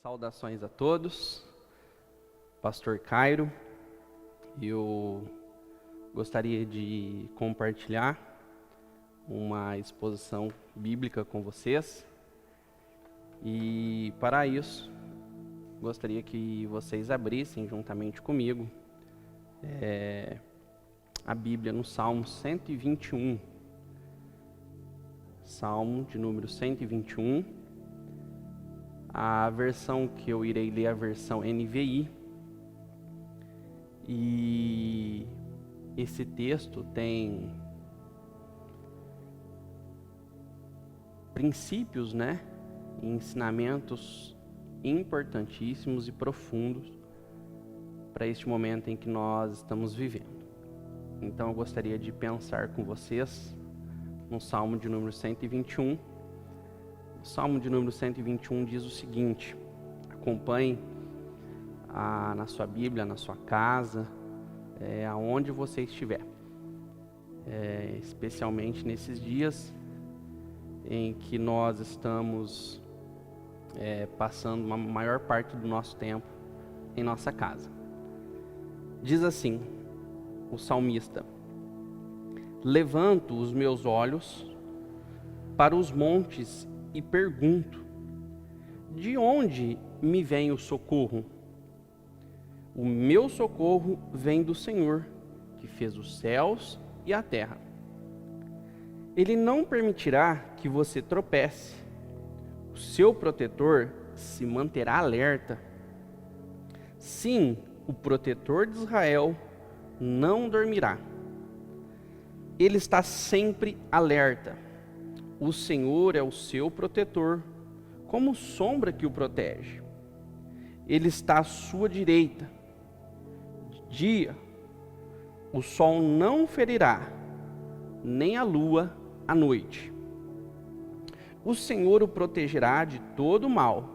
Saudações a todos, Pastor Cairo. Eu gostaria de compartilhar uma exposição bíblica com vocês e para isso gostaria que vocês abrissem juntamente comigo a Bíblia no Salmo 121, Salmo de número 121. A versão que eu irei ler é a versão NVI. E esse texto tem princípios, e ensinamentos importantíssimos e profundos para este momento em que nós estamos vivendo. Então eu gostaria de pensar com vocês no Salmo de número 121. O Salmo de número 121 diz o seguinte: acompanhe na sua Bíblia, na sua casa, aonde você estiver, especialmente nesses dias em que nós estamos passando a maior parte do nosso tempo em nossa casa. Diz assim o salmista: levanto os meus olhos para os montes e pergunto: de onde me vem o socorro? O meu socorro vem do Senhor, que fez os céus e a terra. Ele não permitirá que você tropece. O seu protetor se manterá alerta. Sim, o protetor de Israel não dormirá. Ele está sempre alerta. O Senhor é o seu protetor, como sombra que o protege. Ele está à sua direita. De dia, o sol não ferirá, nem a lua à noite. O Senhor o protegerá de todo mal.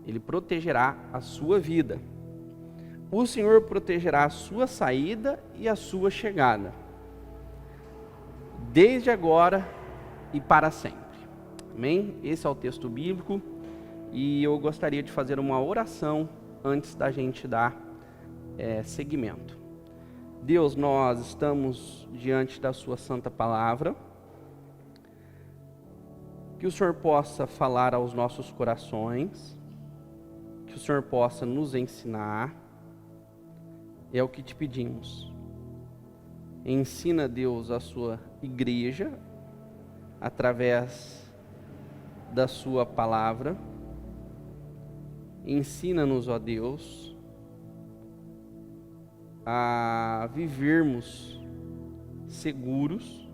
Ele protegerá a sua vida. O Senhor protegerá a sua saída e a sua chegada, desde agora e para sempre. Amém? Esse é o texto bíblico e eu gostaria de fazer uma oração antes da gente dar seguimento. Deus, nós estamos diante da sua santa palavra. Que o Senhor possa falar aos nossos corações, que o Senhor possa nos ensinar, é o que te pedimos. Ensina, Deus, a sua igreja, através da sua palavra. Ensina-nos, ó Deus, a vivermos seguros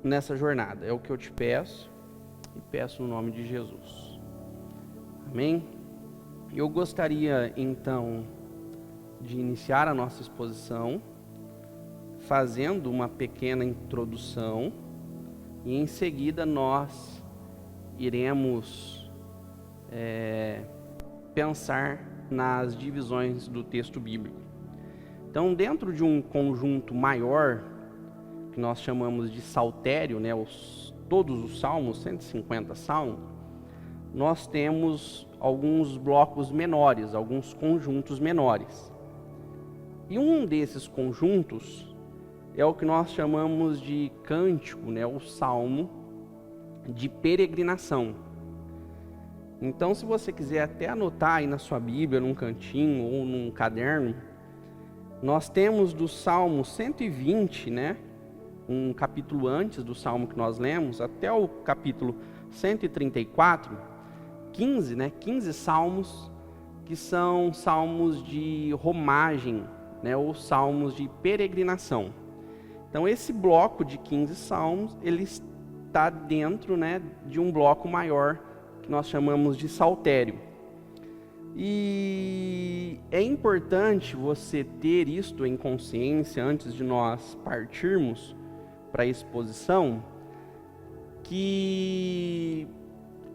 nessa jornada. É o que eu te peço e peço no nome de Jesus. Amém? Eu gostaria então de iniciar a nossa exposição fazendo uma pequena introdução e em seguida nós iremos pensar nas divisões do texto bíblico. Então, dentro de um conjunto maior que nós chamamos de saltério, todos os salmos, 150 salmos, nós temos alguns blocos menores, alguns conjuntos menores. E um desses conjuntos é o que nós chamamos de cântico, o salmo de peregrinação. Então, se você quiser até anotar aí na sua Bíblia, num cantinho ou num caderno, nós temos do Salmo 120, um capítulo antes do salmo que nós lemos, até o capítulo 134, 15 salmos que são salmos de romagem, ou salmos de peregrinação. Então, esse bloco de 15 salmos, ele está dentro, de um bloco maior que nós chamamos de saltério. E é importante você ter isto em consciência antes de nós partirmos para a exposição, que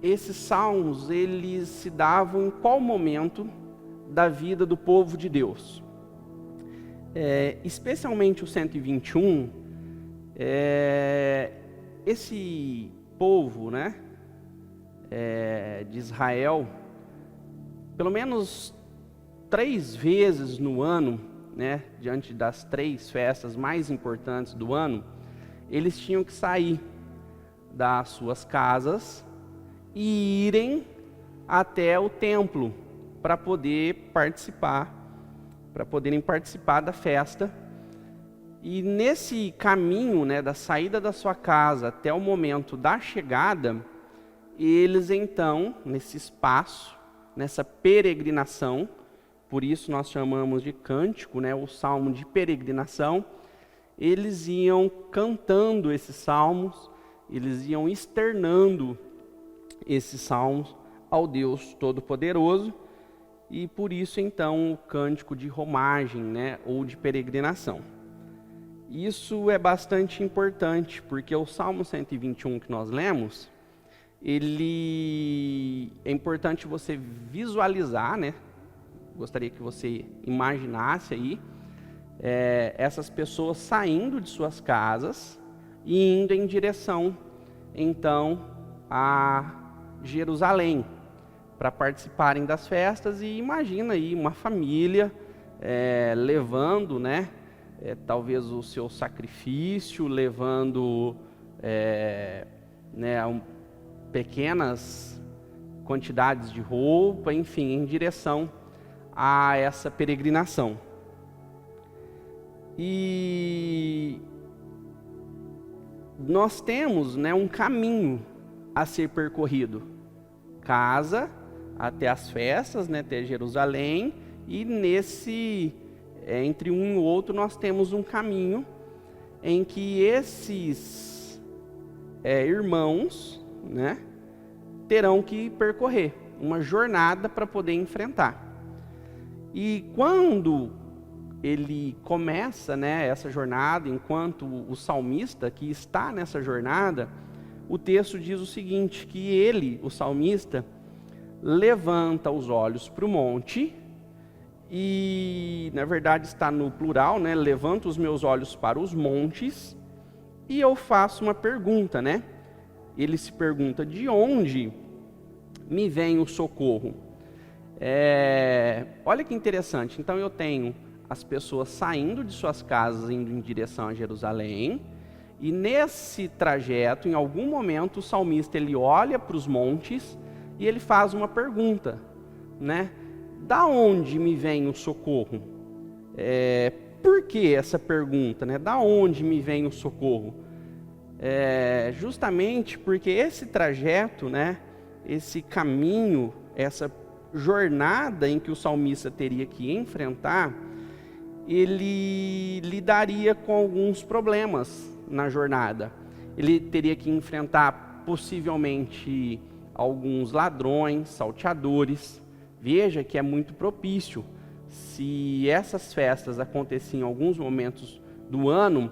esses salmos, eles se davam em qual momento da vida do povo de Deus. Especialmente o 121, esse povo, de Israel, pelo menos 3 vezes no ano, né, diante das 3 festas mais importantes do ano, eles tinham que sair das suas casas e irem até o templo para poderem participar da festa. E nesse caminho, né, da saída da sua casa até o momento da chegada, eles então, nesse espaço, nessa peregrinação, por isso nós chamamos de cântico, né, o salmo de peregrinação, eles iam cantando esses salmos, eles iam externando esses salmos ao Deus Todo-Poderoso, e por isso então o cântico de romagem, né, ou de peregrinação. Isso é bastante importante, porque o Salmo 121 que nós lemos, ele é importante você visualizar, né? Gostaria que você imaginasse aí essas pessoas saindo de suas casas e indo em direção, então, a Jerusalém, para participarem das festas. E imagina aí uma família levando, né? Talvez o seu sacrifício, levando pequenas quantidades de roupa, enfim, em direção a essa peregrinação. E nós temos, né, um caminho a ser percorrido, casa até as festas, né, até Jerusalém, e entre um e o outro nós temos um caminho em que esses irmãos, né, terão que percorrer uma jornada para poder enfrentar. E quando ele começa, né, essa jornada, enquanto o salmista que está nessa jornada, o texto diz o seguinte, que ele, o salmista, levanta os olhos para o monte. E, na verdade, está no plural, né? Levanto os meus olhos para os montes e eu faço uma pergunta, né? Ele se pergunta, de onde me vem o socorro? Olha que interessante. Então, eu tenho as pessoas saindo de suas casas, indo em direção a Jerusalém. E nesse trajeto, em algum momento, o salmista ele olha para os montes e ele faz uma pergunta, né? Da onde me vem o socorro? Por que essa pergunta, né? Da onde me vem o socorro? Justamente porque esse trajeto, né? Esse caminho, essa jornada em que o salmista teria que enfrentar, ele lidaria com alguns problemas na jornada. Ele teria que enfrentar possivelmente alguns ladrões, salteadores. Veja que é muito propício. Se essas festas aconteciam em alguns momentos do ano,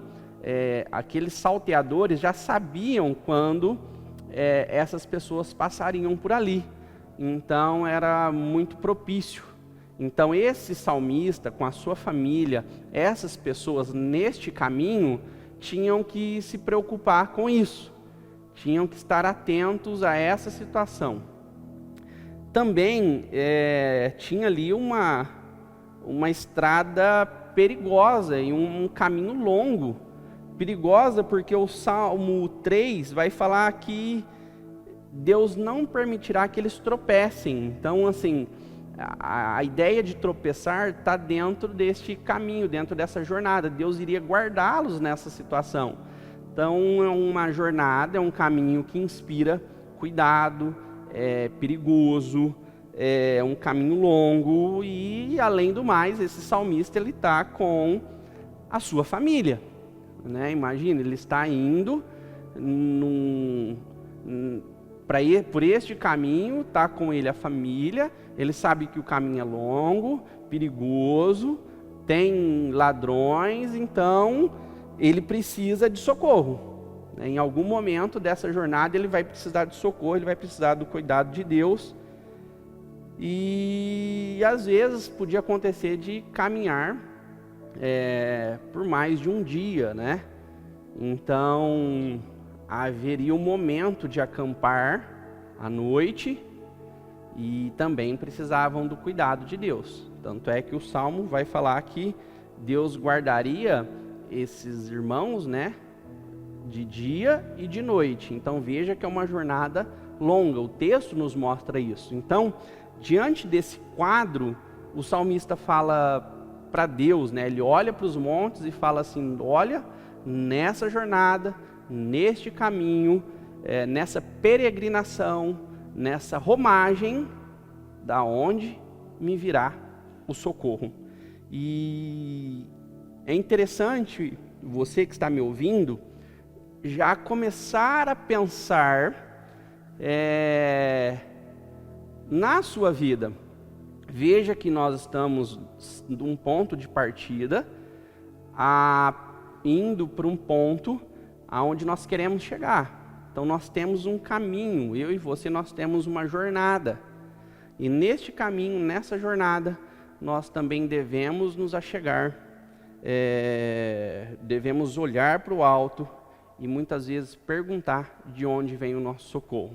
aqueles salteadores já sabiam quando essas pessoas passariam por ali. Então era muito propício. Então esse salmista, com a sua família, essas pessoas neste caminho, tinham que se preocupar com isso. Tinham que estar atentos a essa situação. Também tinha ali uma estrada perigosa e um caminho longo. Perigosa porque o Salmo 3 vai falar que Deus não permitirá que eles tropecem. Então, assim, a ideia de tropeçar está dentro deste caminho, dentro dessa jornada. Deus iria guardá-los nessa situação. Então, é uma jornada, é um caminho que inspira cuidado, é perigoso, é um caminho longo e, além do mais, esse salmista ele está com a sua família, né? Imagina, ele está indo por este caminho, está com ele a família, ele sabe que o caminho é longo, perigoso, tem ladrões, então ele precisa de socorro. Em algum momento dessa jornada ele vai precisar de socorro, ele vai precisar do cuidado de Deus. E às vezes podia acontecer de caminhar por mais de um dia, né? Então haveria um momento de acampar à noite e também precisavam do cuidado de Deus. Tanto é que o Salmo vai falar que Deus guardaria esses irmãos, né, de dia e de noite. Então veja que é uma jornada longa, o texto nos mostra isso. Então, diante desse quadro, o salmista fala para Deus, né? Ele olha para os montes e fala assim: olha, nessa jornada, neste caminho, nessa peregrinação, nessa romagem, da onde me virá o socorro. E é interessante, você que está me ouvindo, já começar a pensar na sua vida. Veja que nós estamos de um ponto de partida, indo para um ponto aonde nós queremos chegar. Então nós temos um caminho, eu e você, nós temos uma jornada. E neste caminho, nessa jornada, nós também devemos nos achegar, devemos olhar para o alto e muitas vezes perguntar de onde vem o nosso socorro.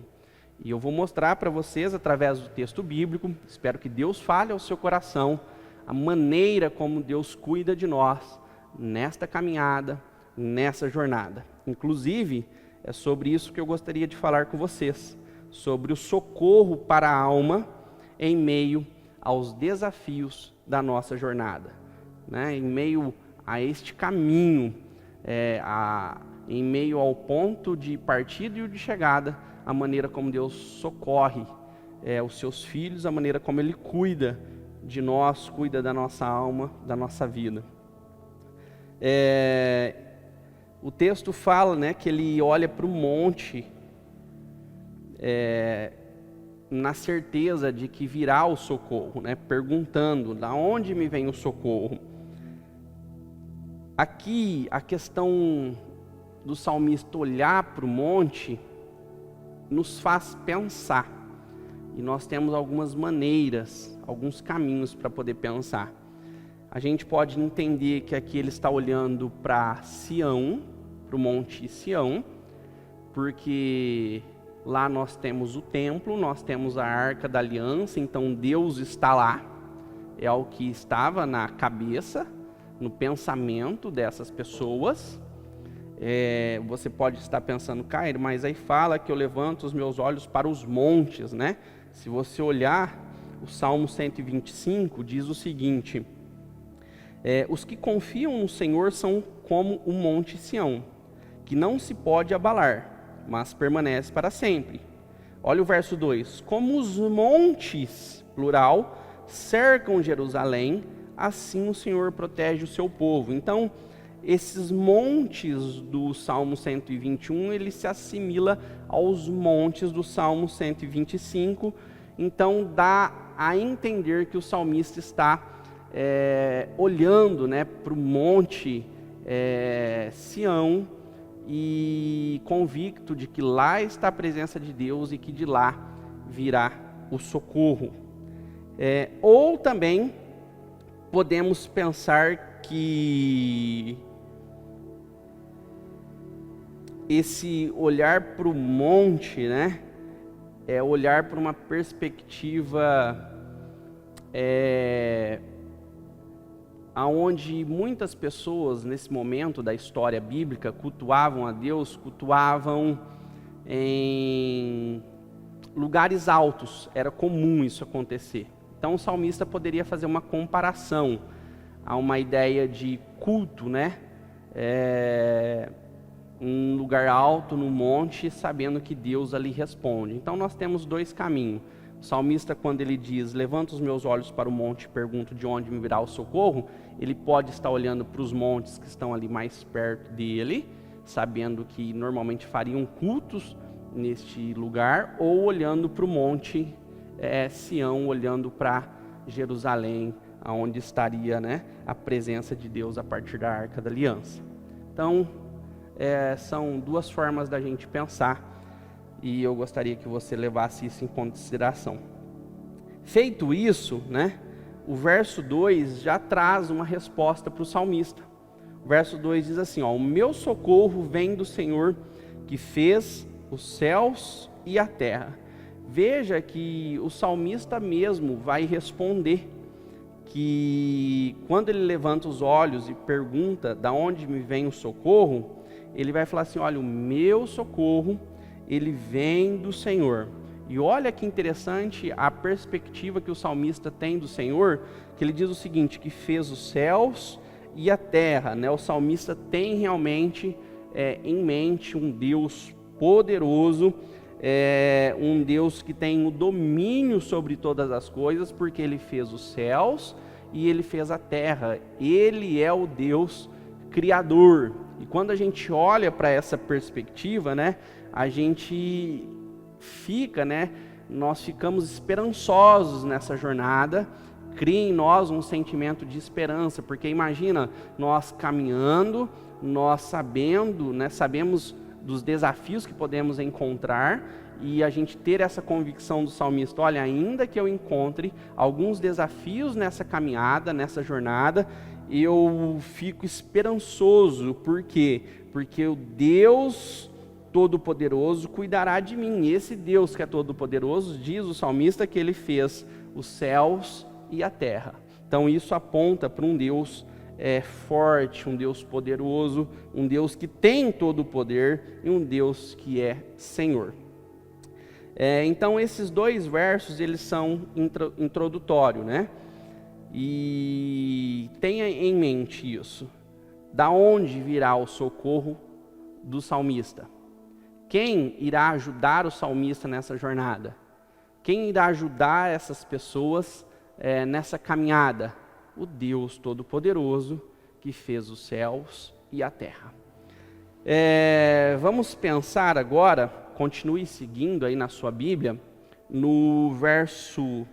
E eu vou mostrar para vocês, através do texto bíblico, espero que Deus fale ao seu coração, a maneira como Deus cuida de nós nesta caminhada, nessa jornada. Inclusive, é sobre isso que eu gostaria de falar com vocês, sobre o socorro para a alma em meio aos desafios da nossa jornada, né? Em meio a este caminho, em meio ao ponto de partida e de chegada, a maneira como Deus socorre os seus filhos, a maneira como Ele cuida de nós, cuida da nossa alma, da nossa vida. O texto fala, né, que Ele olha para o monte, na certeza de que virá o socorro, né, perguntando: da onde me vem o socorro? Aqui, a questão do salmista olhar para o monte nos faz pensar, e nós temos algumas maneiras, alguns caminhos para poder pensar. A gente pode entender que aqui ele está olhando para Sião, para o monte Sião, porque lá nós temos o templo, nós temos a Arca da Aliança, então Deus está lá, é o que estava na cabeça, no pensamento dessas pessoas. Você pode estar pensando: Cairo, mas aí fala que eu levanto os meus olhos para os montes, né? Se você olhar, o Salmo 125 diz o seguinte: os que confiam no Senhor são como o monte Sião, que não se pode abalar, mas permanece para sempre. Olha o verso 2: como os montes, plural, cercam Jerusalém, assim o Senhor protege o seu povo. Então, esses montes do Salmo 121, ele se assimila aos montes do Salmo 125, então dá a entender que o salmista está olhando, né, para o monte Sião, e convicto de que lá está a presença de Deus e que de lá virá o socorro. Ou também podemos pensar que esse olhar para o monte, né, é olhar para uma perspectiva aonde muitas pessoas nesse momento da história bíblica cultuavam a Deus, cultuavam em lugares altos, era comum isso acontecer. Então o salmista poderia fazer uma comparação a uma ideia de culto, né? Um lugar alto, no monte, sabendo que Deus ali responde. Então nós temos dois caminhos. O salmista, quando ele diz: levanto os meus olhos para o monte e pergunto de onde me virá o socorro, ele pode estar olhando para os montes que estão ali mais perto dele, sabendo que normalmente fariam cultos neste lugar, ou olhando para o monte Sião, olhando para Jerusalém, onde estaria, né, a presença de Deus a partir da Arca da Aliança. Então, são duas formas da gente pensar, e eu gostaria que você levasse isso em consideração. Feito isso, né, o verso 2 já traz uma resposta para o salmista. O verso 2 diz assim: o meu socorro vem do Senhor, que fez os céus e a terra. veja que o salmista mesmo vai responder que quando ele levanta os olhos e pergunta da onde me vem o socorro, ele vai falar assim, olha, o meu socorro, ele vem do Senhor. E olha que interessante a perspectiva que o salmista tem do Senhor, que ele diz o seguinte, que fez os céus e a terra, né? O salmista tem realmente em mente um Deus poderoso, um Deus que tem o domínio sobre todas as coisas, porque ele fez os céus e ele fez a terra. Ele é o Deus criador. E quando a gente olha para essa perspectiva, né, a gente fica, nós ficamos esperançosos nessa jornada, cria em nós um sentimento de esperança, porque imagina, nós caminhando, nós sabemos dos desafios que podemos encontrar, e a gente ter essa convicção do salmista, olha, ainda que eu encontre alguns desafios nessa caminhada, nessa jornada, eu fico esperançoso. Por quê? Porque o Deus Todo-Poderoso cuidará de mim. E esse Deus que é Todo-Poderoso, diz o salmista que ele fez os céus e a terra. Então isso aponta para um Deus forte, um Deus poderoso, um Deus que tem todo o poder e um Deus que é Senhor. Então esses dois versos, eles são introdutórios, né? E tenha em mente isso. Da onde virá o socorro do salmista? Quem irá ajudar o salmista nessa jornada? Quem irá ajudar essas pessoas nessa caminhada? O Deus Todo-Poderoso que fez os céus e a terra. Vamos pensar agora, continue seguindo aí na sua Bíblia, no verso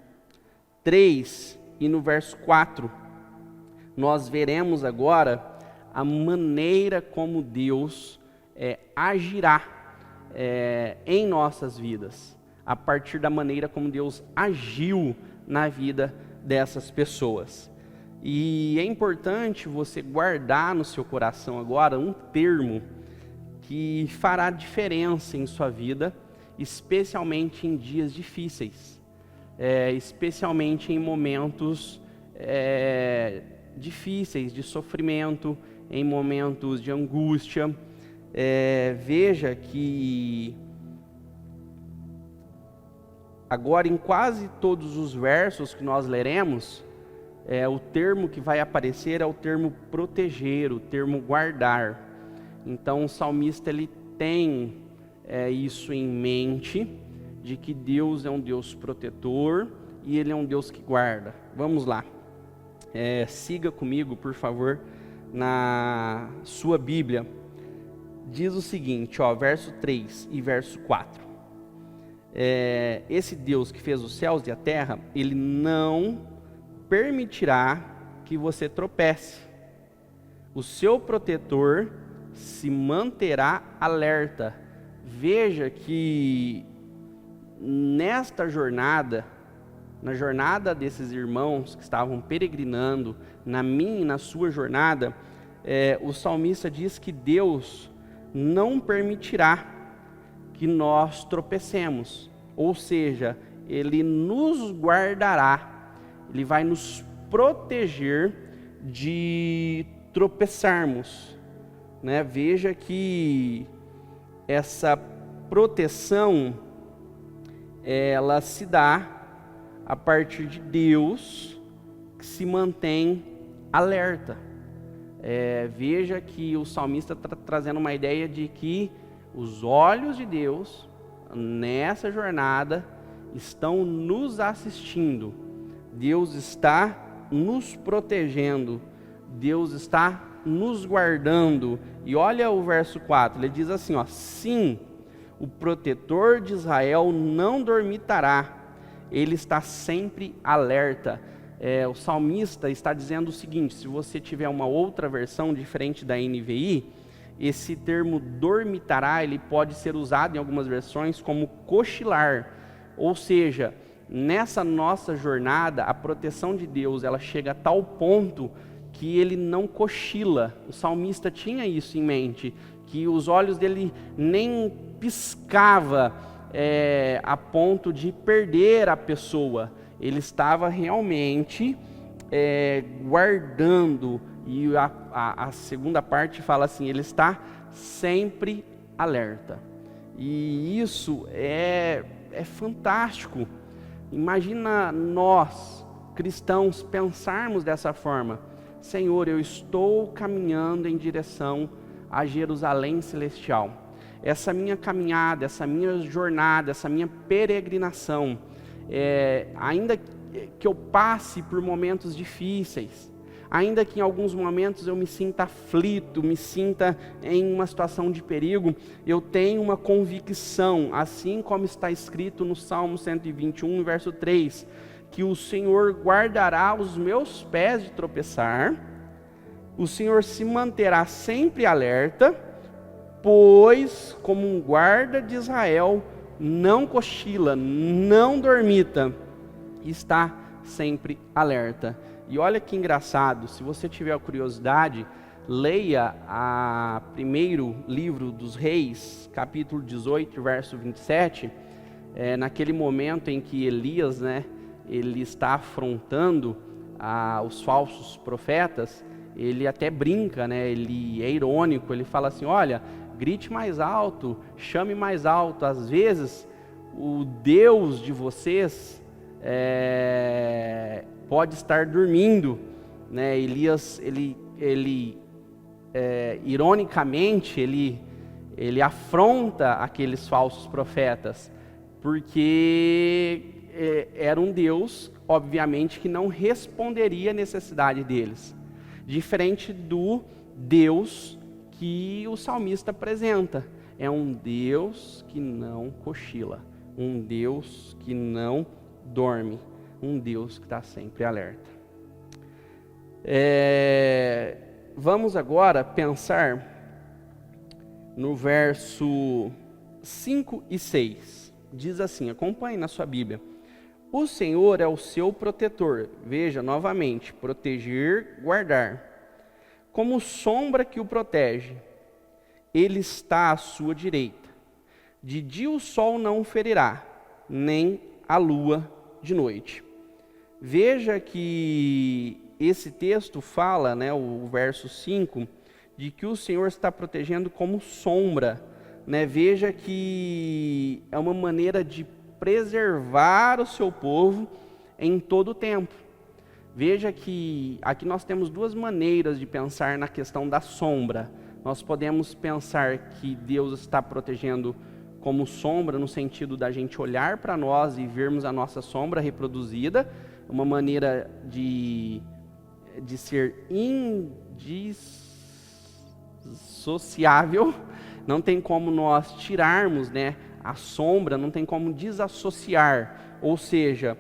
3 e no verso 4. Nós veremos agora a maneira como Deus agirá em nossas vidas, a partir da maneira como Deus agiu na vida dessas pessoas. E é importante você guardar no seu coração agora um termo que fará diferença em sua vida, especialmente em dias difíceis, especialmente em momentos difíceis de sofrimento, em momentos de angústia. Veja que agora em quase todos os versos que nós leremos, o termo que vai aparecer é o termo proteger, o termo guardar. Então o salmista ele tem isso em mente, de que Deus é um Deus protetor e Ele é um Deus que guarda. Vamos lá, siga comigo, por favor, na sua Bíblia. Diz o seguinte, verso 3 e verso 4. Esse Deus que fez os céus e a terra, Ele não permitirá que você tropece. O seu protetor se manterá alerta. Veja que nesta jornada, na jornada desses irmãos que estavam peregrinando, na minha e na sua jornada, o salmista diz que Deus não permitirá que nós tropecemos, ou seja, Ele nos guardará, Ele vai nos proteger de tropeçarmos, né? Veja que essa proteção, ela se dá a partir de Deus que se mantém alerta. Veja que o salmista está trazendo uma ideia de que os olhos de Deus nessa jornada estão nos assistindo. Deus está nos protegendo, Deus está nos guardando. E olha o verso 4, ele diz assim, sim, o protetor de Israel não dormitará, ele está sempre alerta. O salmista está dizendo o seguinte, se você tiver uma outra versão diferente da NVI, esse termo dormitará, ele pode ser usado em algumas versões como cochilar, ou seja, nessa nossa jornada, a proteção de Deus, ela chega a tal ponto que ele não cochila. O salmista tinha isso em mente, que os olhos dele nem piscava a ponto de perder a pessoa. Ele estava realmente guardando. E a segunda parte fala assim, ele está sempre alerta. E isso é fantástico. Imagina nós, cristãos, pensarmos dessa forma. Senhor, eu estou caminhando em direção a Jerusalém Celestial. Essa minha caminhada, essa minha jornada, essa minha peregrinação, ainda que eu passe por momentos difíceis, ainda que em alguns momentos eu me sinta aflito, me sinta em uma situação de perigo, eu tenho uma convicção, assim como está escrito no Salmo 121, verso 3, que o Senhor guardará os meus pés de tropeçar, o Senhor se manterá sempre alerta, pois como um guarda de Israel, não cochila, não dormita, está sempre alerta. E olha que engraçado, se você tiver a curiosidade, leia o primeiro livro dos Reis, capítulo 18, verso 27, naquele momento em que Elias, ele está afrontando os falsos profetas, ele até brinca, ele é irônico, ele fala assim, olha, grite mais alto, chame mais alto, às vezes o Deus de vocês pode estar dormindo, Elias, ironicamente, ele afronta aqueles falsos profetas, porque era um Deus, obviamente, que não responderia à necessidade deles, diferente do Deus que o salmista apresenta. É um Deus que não cochila, um Deus que não dorme, um Deus que está sempre alerta. Vamos agora pensar no verso 5 e 6. Diz assim, acompanhe na sua Bíblia. O Senhor é o seu protetor. Veja novamente, proteger, guardar. Como sombra que o protege, ele está à sua direita. De dia o sol não o ferirá, nem a lua de noite. Veja que esse texto fala, o verso 5, de que o Senhor está protegendo como sombra. Veja que é uma maneira de preservar o seu povo em todo o tempo. Veja que aqui nós temos duas maneiras de pensar na questão da sombra. Nós podemos pensar que Deus está protegendo como sombra, no sentido da gente olhar para nós e vermos a nossa sombra reproduzida, uma maneira de ser indissociável, não tem como nós tirarmos, a sombra, não tem como desassociar, ou seja,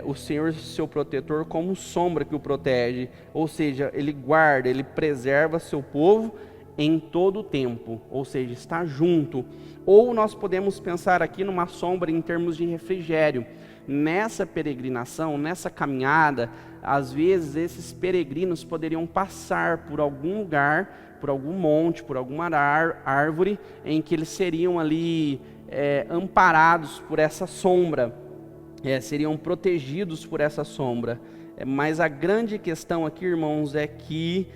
o Senhor, seu protetor, como sombra que o protege, ou seja, ele guarda, ele preserva seu povo em todo o tempo, ou seja, está junto. Ou nós podemos pensar aqui numa sombra em termos de refrigério. Nessa peregrinação, nessa caminhada, às vezes esses peregrinos poderiam passar por algum lugar, por algum monte, por alguma árvore, em que eles seriam ali amparados por essa sombra, seriam protegidos por essa sombra. Mas a grande questão aqui, irmãos, é que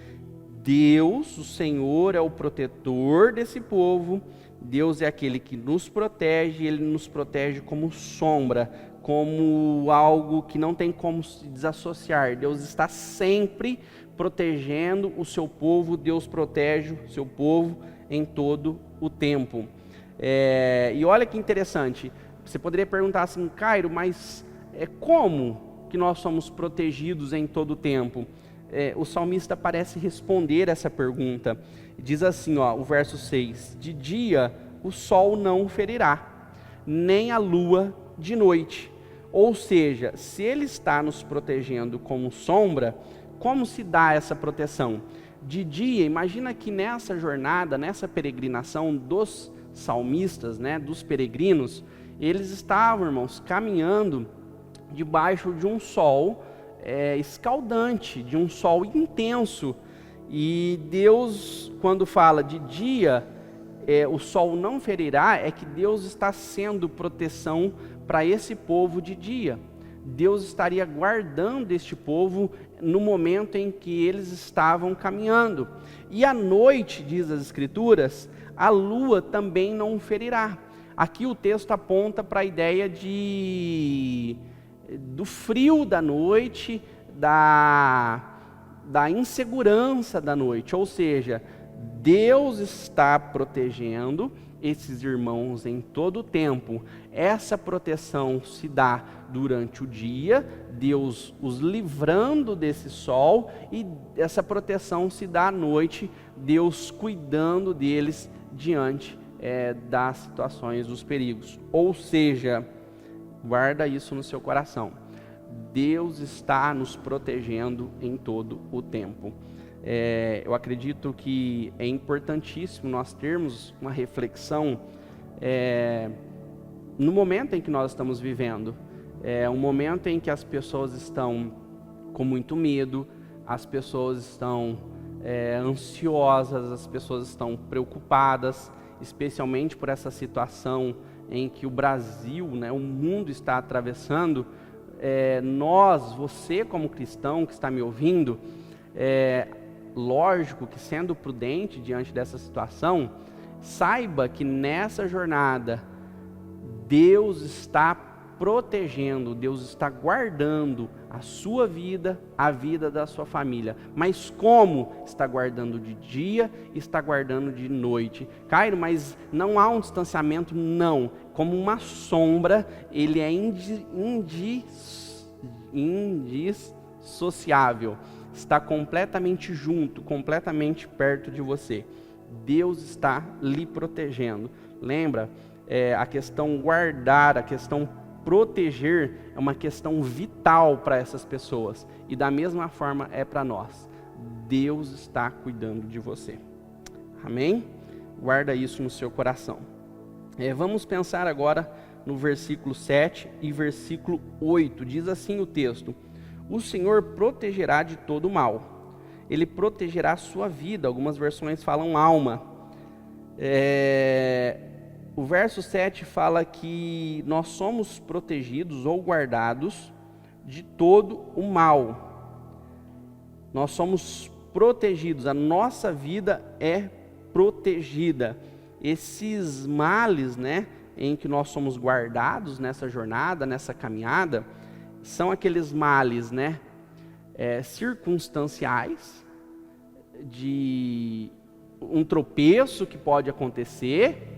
Deus, o Senhor, é o protetor desse povo. Deus é aquele que nos protege, Ele nos protege como sombra, como algo que não tem como se desassociar. Deus está sempre protegendo o seu povo, Deus protege o seu povo em todo o tempo. E olha que interessante, você poderia perguntar assim, Cairo, mas como que nós somos protegidos em todo o tempo? O salmista parece responder essa pergunta. Diz assim, o verso 6, de dia o sol não o ferirá, nem a lua de noite. Ou seja, se ele está nos protegendo como sombra, como se dá essa proteção? De dia, imagina que nessa jornada, nessa peregrinação dos salmistas, dos peregrinos, eles estavam, irmãos, caminhando debaixo de um sol escaldante, de um sol intenso. E Deus, quando fala de dia, o sol não ferirá, é que Deus está sendo proteção para esse povo de dia. Deus estaria guardando este povo no momento em que eles estavam caminhando. E à noite, diz as Escrituras, a lua também não ferirá. Aqui o texto aponta para a ideia do frio da noite, da insegurança da noite, ou seja, Deus está protegendo esses irmãos em todo o tempo. Essa proteção se dá durante o dia, Deus os livrando desse sol, e essa proteção se dá à noite, Deus cuidando deles diante das situações, dos perigos. Ou seja, guarda isso no seu coração. Deus está nos protegendo em todo o tempo. Eu acredito que é importantíssimo nós termos uma reflexão no momento em que nós estamos vivendo. É um momento em que as pessoas estão com muito medo, as pessoas estão ansiosas, as pessoas estão preocupadas, especialmente por essa situação em que o Brasil, o mundo está atravessando. Você como cristão que está me ouvindo, lógico que, sendo prudente diante dessa situação, saiba que nessa jornada Deus está protegendo, Deus está guardando a sua vida, a vida da sua família. Mas como? Está guardando de dia, está guardando de noite. Cairo, mas não há um distanciamento? Não. Como uma sombra, ele é indissociável. Está completamente junto, completamente perto de você. Deus está lhe protegendo. Lembra, a questão guardar, a questão proteger é uma questão vital para essas pessoas. E da mesma forma é para nós. Deus está cuidando de você. Amém? Guarda isso no seu coração. Vamos pensar agora no versículo 7 e versículo 8. Diz assim o texto: o Senhor protegerá de todo mal. Ele protegerá a sua vida. Algumas versões falam alma. O verso 7 fala que nós somos protegidos ou guardados de todo o mal. Nós somos protegidos, a nossa vida é protegida. Esses males, em que nós somos guardados nessa jornada, nessa caminhada, são aqueles males, circunstanciais, de um tropeço que pode acontecer,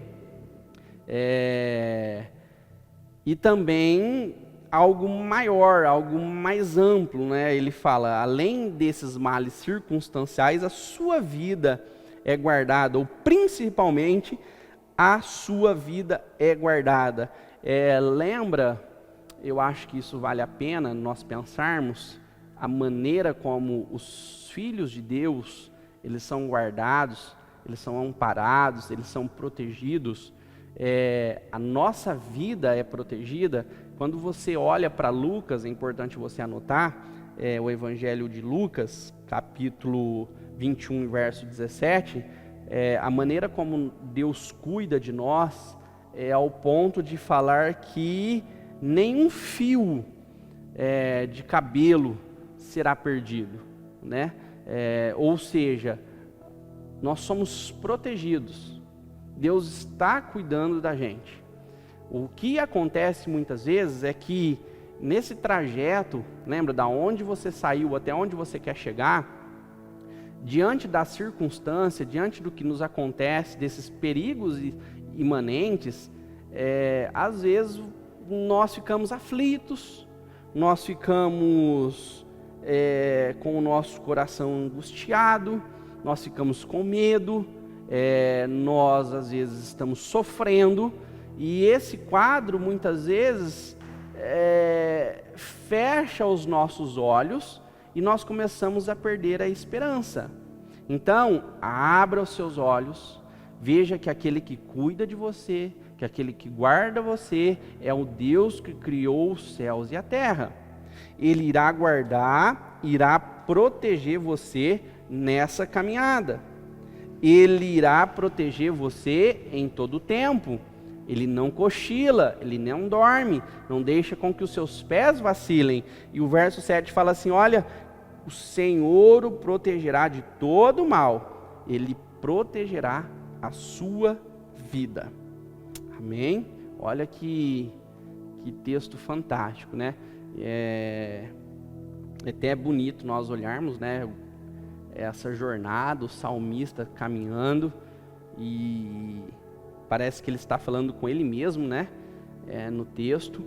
e também algo maior, algo mais amplo, Ele fala, além desses males circunstanciais, a sua vida é guardada, ou principalmente a sua vida é guardada. Lembra, eu acho que isso vale a pena nós pensarmos, a maneira como os filhos de Deus, eles são guardados, eles são amparados, eles são protegidos. A nossa vida é protegida. Quando você olha para Lucas, é importante você anotar, o Evangelho de Lucas, capítulo 21, verso 17, a maneira como Deus cuida de nós ao ponto de falar que nenhum fio de cabelo será perdido, ou seja, nós somos protegidos. Deus está cuidando da gente. O que acontece muitas vezes é que nesse trajeto, lembra, da onde você saiu até onde você quer chegar, diante da circunstância, diante do que nos acontece, desses perigos imanentes, às vezes nós ficamos aflitos, nós ficamos com o nosso coração angustiado, nós ficamos com medo, nós às vezes estamos sofrendo, e esse quadro muitas vezes fecha os nossos olhos e nós começamos a perder a esperança. Então, abra os seus olhos, veja que aquele que cuida de você, que aquele que guarda você, é o Deus que criou os céus e a terra. Ele irá guardar, irá proteger você nessa caminhada. Ele irá proteger você em todo o tempo. Ele não cochila, ele não dorme, não deixa com que os seus pés vacilem. E o verso 7 fala assim, olha, o Senhor o protegerá de todo mal, ele protegerá a sua vida. Amém? Olha que texto fantástico, né? É até bonito nós olharmos, né? Essa jornada, o salmista caminhando, e parece que ele está falando com ele mesmo, né? No texto,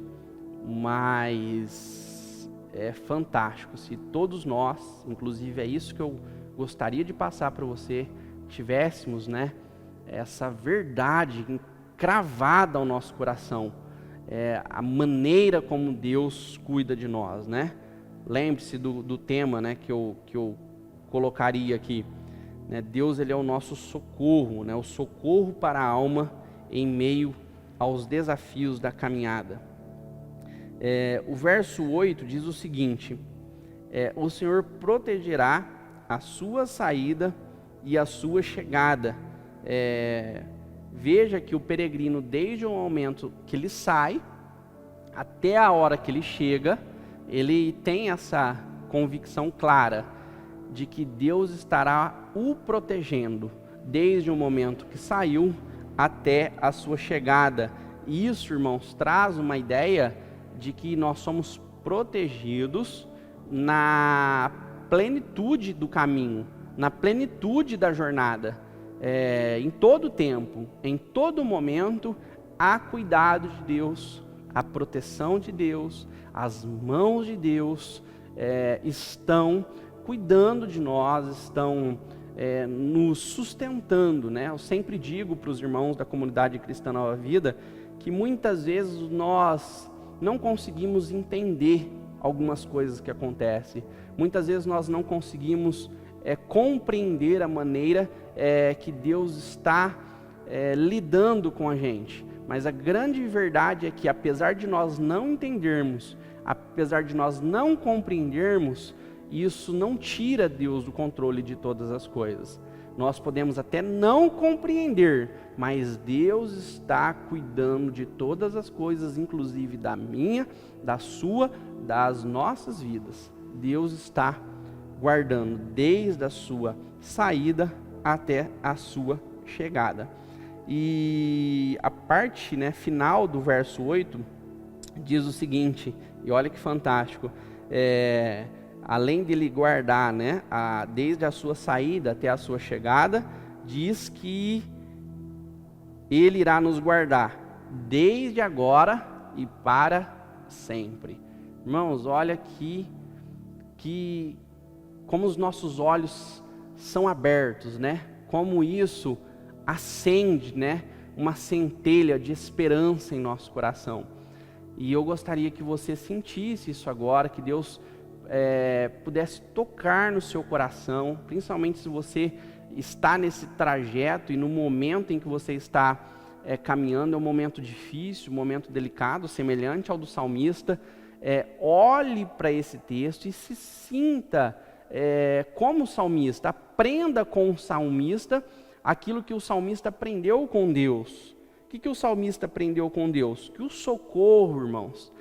mas é fantástico. Se todos nós, inclusive é isso que eu gostaria de passar para você, tivéssemos, né? Essa verdade cravada ao nosso coração, a maneira como Deus cuida de nós, né? Lembre-se do tema, né? Que eu colocaria aqui, né? Deus, ele é o nosso socorro, né? O socorro para a alma em meio aos desafios da caminhada. O verso 8 diz o seguinte, o Senhor protegerá a sua saída e a sua chegada. Veja que o peregrino, desde o momento que ele sai até a hora que ele chega, ele tem essa convicção clara de que Deus estará o protegendo desde o momento que saiu até a sua chegada. E isso, irmãos, traz uma ideia de que nós somos protegidos na plenitude do caminho, na plenitude da jornada. Em todo tempo, em todo momento, há cuidado de Deus, a proteção de Deus, as mãos de Deus estão cuidando de nós, estão nos sustentando, né? Eu sempre digo para os irmãos da comunidade cristã Nova Vida que muitas vezes nós não conseguimos entender algumas coisas que acontecem. Muitas vezes nós não conseguimos compreender a maneira que Deus está lidando com a gente. Mas a grande verdade é que, apesar de nós não entendermos, apesar de nós não compreendermos, isso não tira Deus do controle de todas as coisas. Nós podemos até não compreender, mas Deus está cuidando de todas as coisas, inclusive da minha, da sua, das nossas vidas. Deus está guardando desde a sua saída até a sua chegada. E a parte, né, final do verso 8 diz o seguinte, e olha que fantástico, além de ele guardar, né, desde a sua saída até a sua chegada, diz que ele irá nos guardar desde agora e para sempre. Irmãos, olha aqui que como os nossos olhos são abertos, né? Como isso acende, né, uma centelha de esperança em nosso coração. E eu gostaria que você sentisse isso agora, que Deus pudesse tocar no seu coração, principalmente se você está nesse trajeto e no momento em que você está caminhando, é um momento difícil, um momento delicado, semelhante ao do salmista. Olhe para esse texto e se sinta como o salmista, aprenda com o salmista aquilo que o salmista aprendeu com Deus. O que o salmista aprendeu com Deus? Que o socorro, irmãos,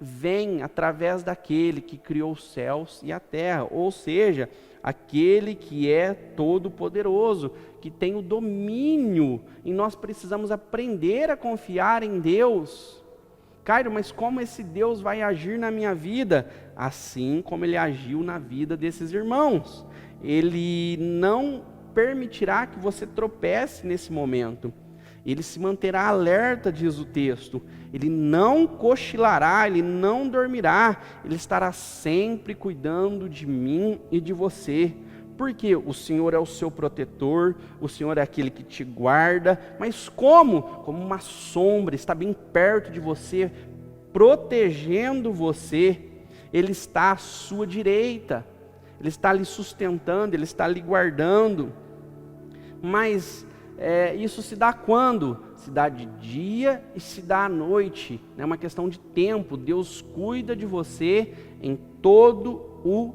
vem através daquele que criou os céus e a terra, ou seja, aquele que é todo-poderoso, que tem o domínio, e nós precisamos aprender a confiar em Deus. Cairo, mas como esse Deus vai agir na minha vida? Assim como ele agiu na vida desses irmãos. Ele não permitirá que você tropece nesse momento. Ele se manterá alerta, diz o texto. Ele não cochilará, ele não dormirá. Ele estará sempre cuidando de mim e de você. Porque o Senhor é o seu protetor, o Senhor é aquele que te guarda. Mas como? Como uma sombra, está bem perto de você, protegendo você. Ele está à sua direita. Ele está lhe sustentando, ele está lhe guardando. Mas isso se dá quando? Se dá de dia e se dá à noite. É uma questão de tempo. Deus cuida de você em todo o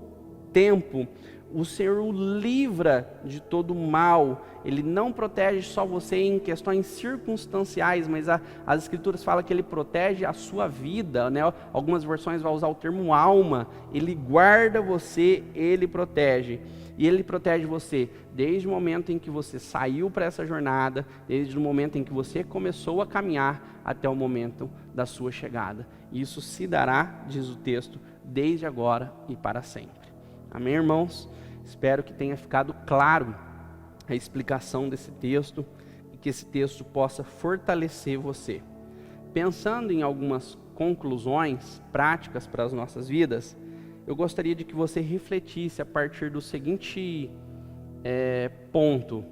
tempo. O Senhor o livra de todo mal. Ele não protege só você em questões circunstanciais, mas as Escrituras falam que Ele protege a sua vida, né? Algumas versões vão usar o termo alma. Ele guarda você, Ele protege. E Ele protege você desde o momento em que você saiu para essa jornada, desde o momento em que você começou a caminhar até o momento da sua chegada. E isso se dará, diz o texto, desde agora e para sempre. Amém, irmãos? Espero que tenha ficado claro a explicação desse texto e que esse texto possa fortalecer você. Pensando em algumas conclusões práticas para as nossas vidas, eu gostaria de que você refletisse a partir do seguinte ponto.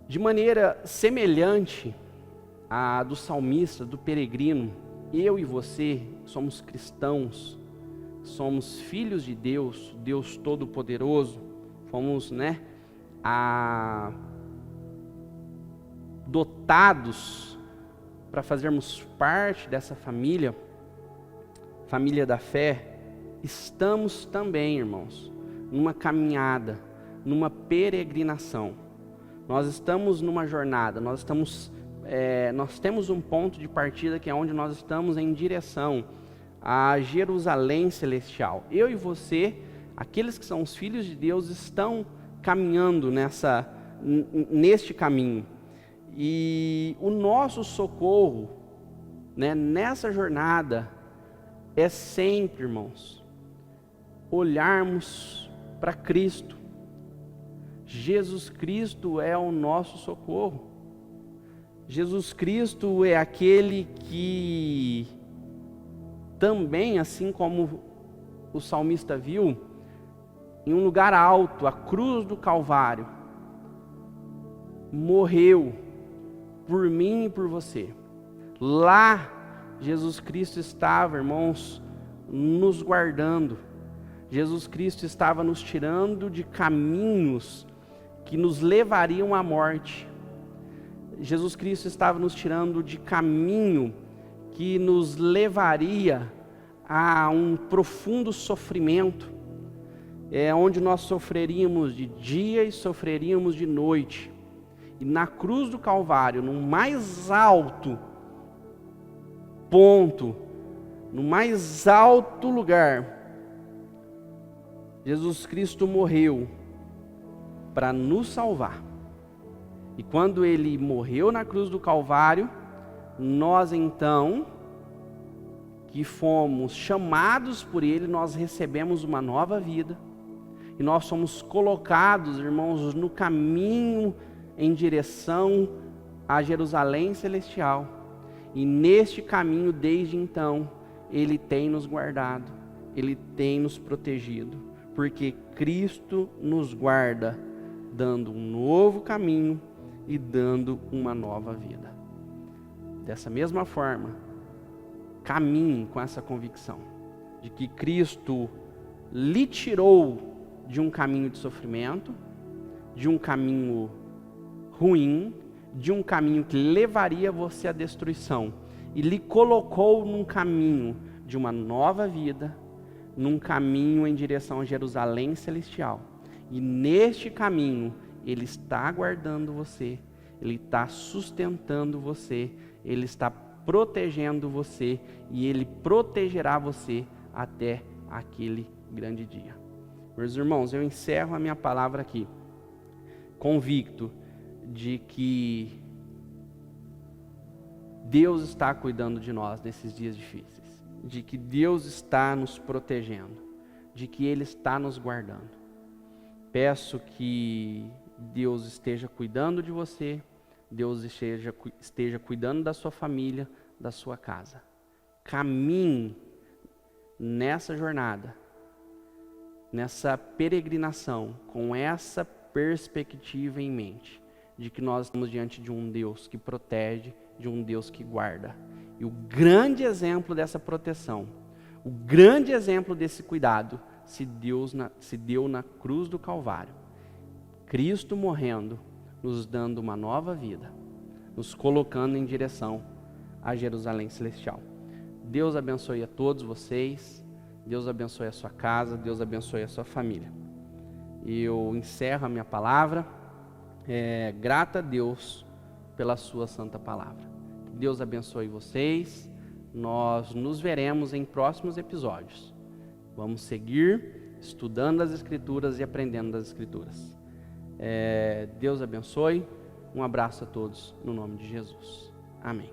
De maneira semelhante à do salmista, do peregrino, eu e você somos cristãos, somos filhos de Deus, Deus Todo-Poderoso, fomos, dotados para fazermos parte dessa família da fé. Estamos também, irmãos, numa caminhada, numa peregrinação. Nós estamos numa jornada, nós temos um ponto de partida que é onde nós estamos em direção a Jerusalém Celestial. Eu e você, aqueles que são os filhos de Deus, estão caminhando neste caminho. E o nosso socorro, nessa jornada é sempre, irmãos, olharmos para Cristo. Jesus Cristo é o nosso socorro. Jesus Cristo é aquele que também, assim como o salmista viu, em um lugar alto, a cruz do Calvário, morreu por mim e por você. Lá, Jesus Cristo estava, irmãos, nos guardando. Jesus Cristo estava nos tirando de caminhos que nos levariam à morte. Jesus Cristo estava nos tirando de caminho que nos levaria a um profundo sofrimento, onde nós sofreríamos de dia e sofreríamos de noite. E na cruz do Calvário, no mais alto ponto, no mais alto lugar, Jesus Cristo morreu para nos salvar. E quando Ele morreu na cruz do Calvário, nós então, que fomos chamados por Ele, nós recebemos uma nova vida. E nós somos colocados, irmãos, no caminho em direção a Jerusalém Celestial. E neste caminho, desde então, Ele tem nos guardado, Ele tem nos protegido, porque Cristo nos guarda, dando um novo caminho e dando uma nova vida. Dessa mesma forma, caminhe com essa convicção de que Cristo lhe tirou de um caminho de sofrimento, de um caminho ruim, de um caminho que levaria você à destruição, e lhe colocou num caminho de uma nova vida, num caminho em direção a Jerusalém Celestial. E neste caminho, Ele está guardando você, Ele está sustentando você, Ele está protegendo você, e Ele protegerá você até aquele grande dia. Meus irmãos, eu encerro a minha palavra aqui, convicto de que Deus está cuidando de nós nesses dias difíceis, de que Deus está nos protegendo, de que Ele está nos guardando. Peço que Deus esteja cuidando de você, Deus esteja cuidando da sua família, da sua casa. Caminhe nessa jornada, nessa peregrinação, com essa perspectiva em mente, de que nós estamos diante de um Deus que protege, de um Deus que guarda. E o grande exemplo dessa proteção, o grande exemplo desse cuidado, se deu na cruz do Calvário. Cristo morrendo, nos dando uma nova vida, nos colocando em direção a Jerusalém Celestial. Deus abençoe a todos vocês, Deus abençoe a sua casa, Deus abençoe a sua família. E eu encerro a minha palavra, grata a Deus pela sua santa palavra. Deus abençoe vocês. Nós nos veremos em próximos episódios. Vamos seguir estudando as Escrituras e aprendendo das Escrituras. Deus abençoe. Um abraço a todos no nome de Jesus. Amém.